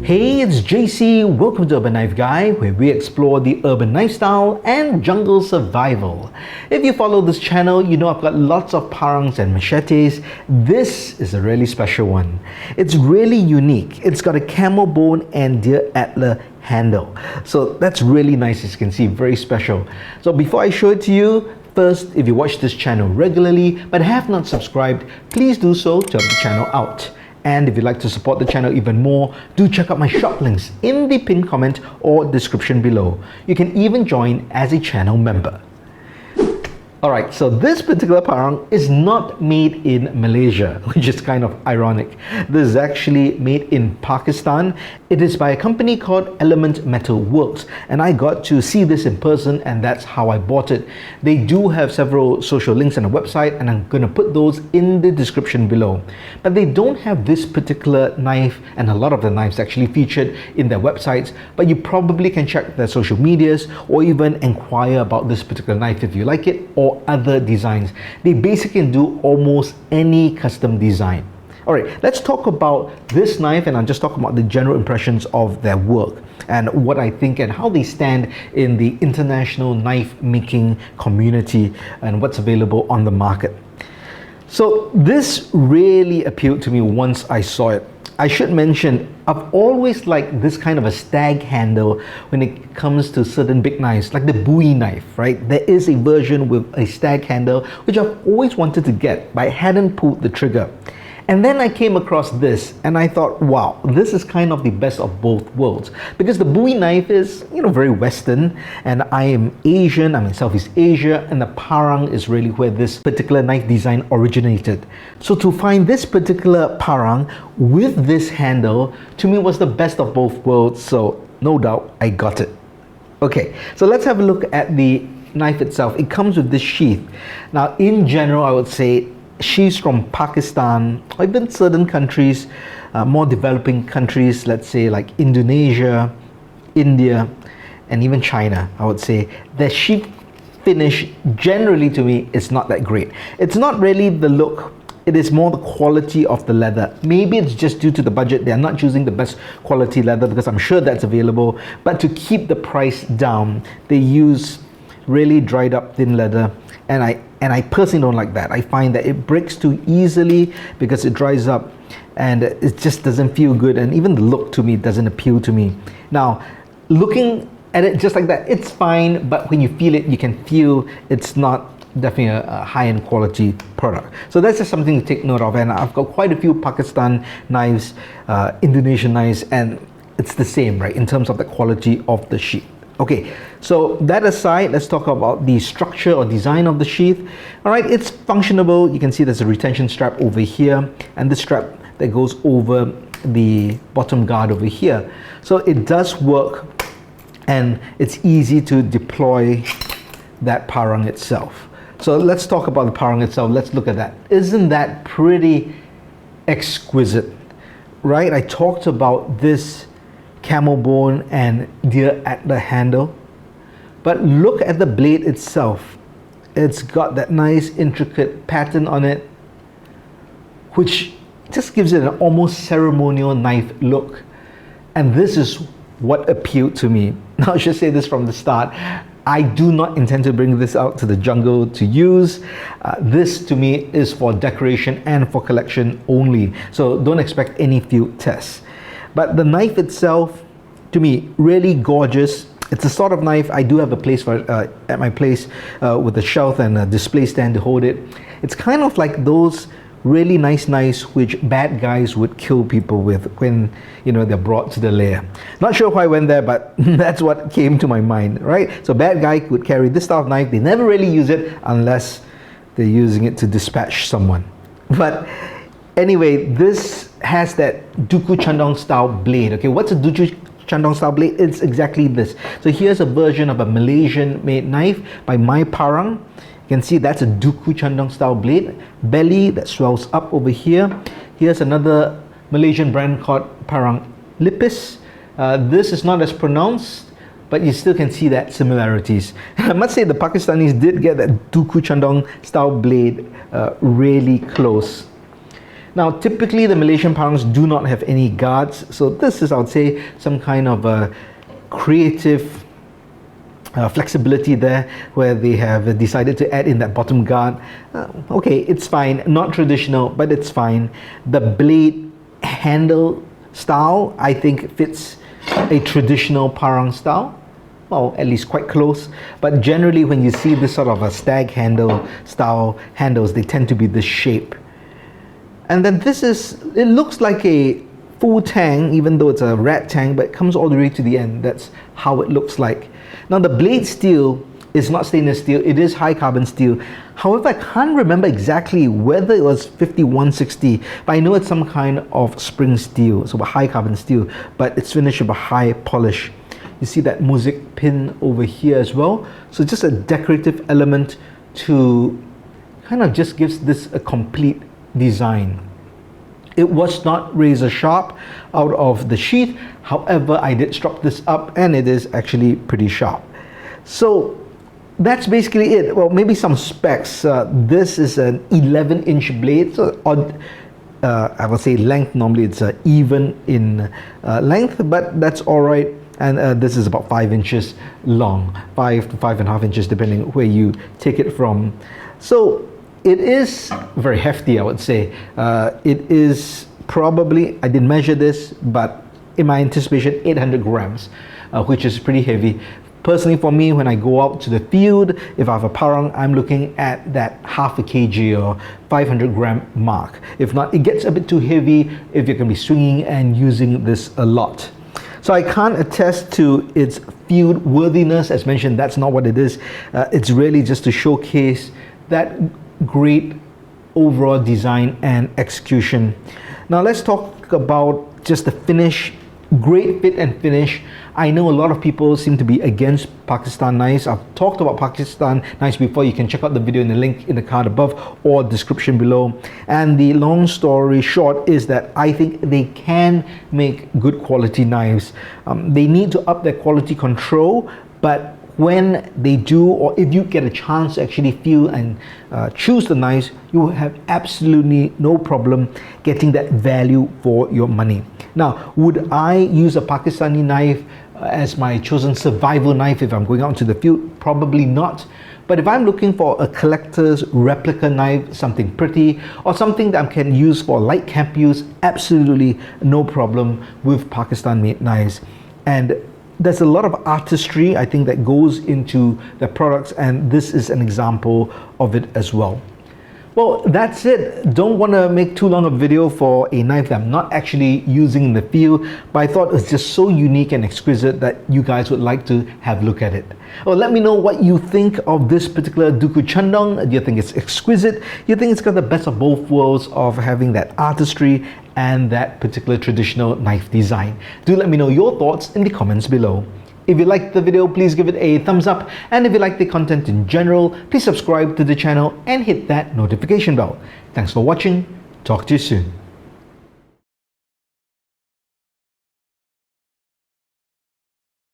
Hey, it's JC. Welcome to Urban Knife Guy, where we explore the urban lifestyle and jungle survival. If you follow this channel, you know I've got lots of parangs and machetes. This is a really special one. It's really unique. It's got a camel bone and deer antler handle. So that's really nice, as you can see, very special. So before I show it to you, first, if you watch this channel regularly but have not subscribed, please do so to help the channel out. And if you'd like to support the channel even more, do check out my shop links in the pinned comment or description below. You can even join as a channel member. Alright, so this particular parang is not made in Malaysia, which is kind of ironic. This is actually made in Pakistan. It is by a company called Element Metal Works, and I got to see this in person, and that's how I bought it. They do have several social links on the website, and I'm going to put those in the description below. But they don't have this particular knife, and a lot of the knives actually featured in their websites, but you probably can check their social medias or even inquire about this particular knife if you like it, or other designs. They basically can do almost any custom design. Alright, let's talk about this knife, and I'll just talk about the general impressions of their work and what I think and how they stand in the international knife making community and what's available on the market. So this really appealed to me once I saw it. I should mention, I've always liked this kind of a stag handle when it comes to certain big knives, like the Bowie knife, right? There is a version with a stag handle, which I've always wanted to get, but I hadn't pulled the trigger. And then I came across this and I thought, wow, this is kind of the best of both worlds, because the Bowie knife is, very Western, and I am Asian, I'm in Southeast Asia, and the parang is really where this particular knife design originated. So to find this particular parang with this handle, to me was the best of both worlds, so no doubt I got it. Okay, so let's have a look at the knife itself. It comes with this sheath. Now, in general, I would say sheaths from Pakistan, or even certain countries, more developing countries, let's say like Indonesia, India, and even China, I would say, the sheath finish generally to me is not that great. It's not really the look, it is more the quality of the leather. Maybe it's just due to the budget, they're not choosing the best quality leather, because I'm sure that's available, but to keep the price down, they use really dried up thin leather, and I personally don't like that. I find that it breaks too easily because it dries up and it just doesn't feel good, and even the look to me doesn't appeal to me. Now, looking at it just like that, it's fine, but when you feel it, you can feel it's not definitely a high-end quality product. So that's just something to take note of, and I've got quite a few Pakistan knives, Indonesian knives, and it's the same, right, in terms of the quality of the sheath. Okay, so that aside, let's talk about the structure or design of the sheath. Alright, it's functionable. You can see there's a retention strap over here and the strap that goes over the bottom guard over here. So it does work, and it's easy to deploy that parang itself. So let's talk about the parang itself. Let's look at that. Isn't that pretty exquisite, right? I talked about this camel bone and deer antler handle, but look at the blade itself. It's got that nice intricate pattern on it, which just gives it an almost ceremonial knife look, and this is what appealed to me. Now, I should say this from the start, I do not intend to bring this out to the jungle to use. This to me is for decoration and for collection only, so don't expect any field tests. But the knife itself, to me, really gorgeous. It's a sort of knife I do have a place for at my place with a shelf and a display stand to hold it. It's kind of like those really nice knives which bad guys would kill people with when they're brought to the lair. Not sure why I went there, but that's what came to my mind, right? So bad guy would carry this style of knife. They never really use it unless they're using it to dispatch someone. But anyway, this has that Duku Chandong style blade. Okay, what's a Duku Chandong style blade? It's exactly this. So here's a version of a Malaysian made knife by My Parang. You can see that's a Duku Chandong style blade. Belly that swells up over here. Here's another Malaysian brand called Parang Lipis. This is not as pronounced, but you still can see that similarities. I must say the Pakistanis did get that Duku Chandong style blade really close. Now, typically the Malaysian parangs do not have any guards, so this is, I would say, some kind of a creative flexibility there, where they have decided to add in that bottom guard. Okay, it's fine, not traditional, but it's fine. The blade handle style, I think, fits a traditional parang style. Well, at least quite close. But generally, when you see this sort of a stag handle style handles, they tend to be this shape. And then this is, it looks like a full tang, even though it's a rat tang, but it comes all the way to the end. That's how it looks like. Now, the blade steel is not stainless steel, it is high carbon steel. However, I can't remember exactly whether it was 5160, but I know it's some kind of spring steel, so a high carbon steel, but it's finished with a high polish. You see that mosaic pin over here as well. So just a decorative element to kind of just gives this a complete design. It was not razor sharp out of the sheath. However, I did strop this up and it is actually pretty sharp. So that's basically it. Well, maybe some specs. This is an 11-inch blade, so odd, I would say length. Normally it's even in length, but that's all right. And this is about 5 inches long, 5 to 5.5 inches, depending where you take it from. So it is very hefty, I would say. It is probably, I didn't measure this, but in my anticipation, 800 grams, which is pretty heavy. Personally, for me, when I go out to the field, if I have a parang, I'm looking at that half a kg or 500 gram mark. If not, it gets a bit too heavy if you're going to be swinging and using this a lot. So I can't attest to its field worthiness. As mentioned, that's not what it is. It's really just to showcase that great overall design and execution. Now let's talk about just the finish. Great fit and finish. I know a lot of people seem to be against Pakistan knives. I've talked about Pakistan knives before. You can check out the video in the link in the card above or description below. And the long story short is that I think they can make good quality knives. They need to up their quality control, but when they do, or if you get a chance to actually feel and choose the knives, you will have absolutely no problem getting that value for your money. Now, would I use a Pakistani knife as my chosen survival knife if I'm going out into the field? Probably not. But if I'm looking for a collector's replica knife, something pretty, or something that I can use for light camp use, absolutely no problem with Pakistan-made knives. And there's a lot of artistry, I think, that goes into the products, and this is an example of it as well. Well, that's it. Don't want to make too long a video for a knife that I'm not actually using in the field, but I thought it was just so unique and exquisite that you guys would like to have a look at it. Well, let me know what you think of this particular Duku Chandong. Do you think it's exquisite? Do you think it's got the best of both worlds of having that artistry and that particular traditional knife design? Do let me know your thoughts in the comments below. If you liked the video, please give it a thumbs up, and if you like the content in general, please subscribe to the channel and hit that notification bell. Thanks for watching. Talk to you soon.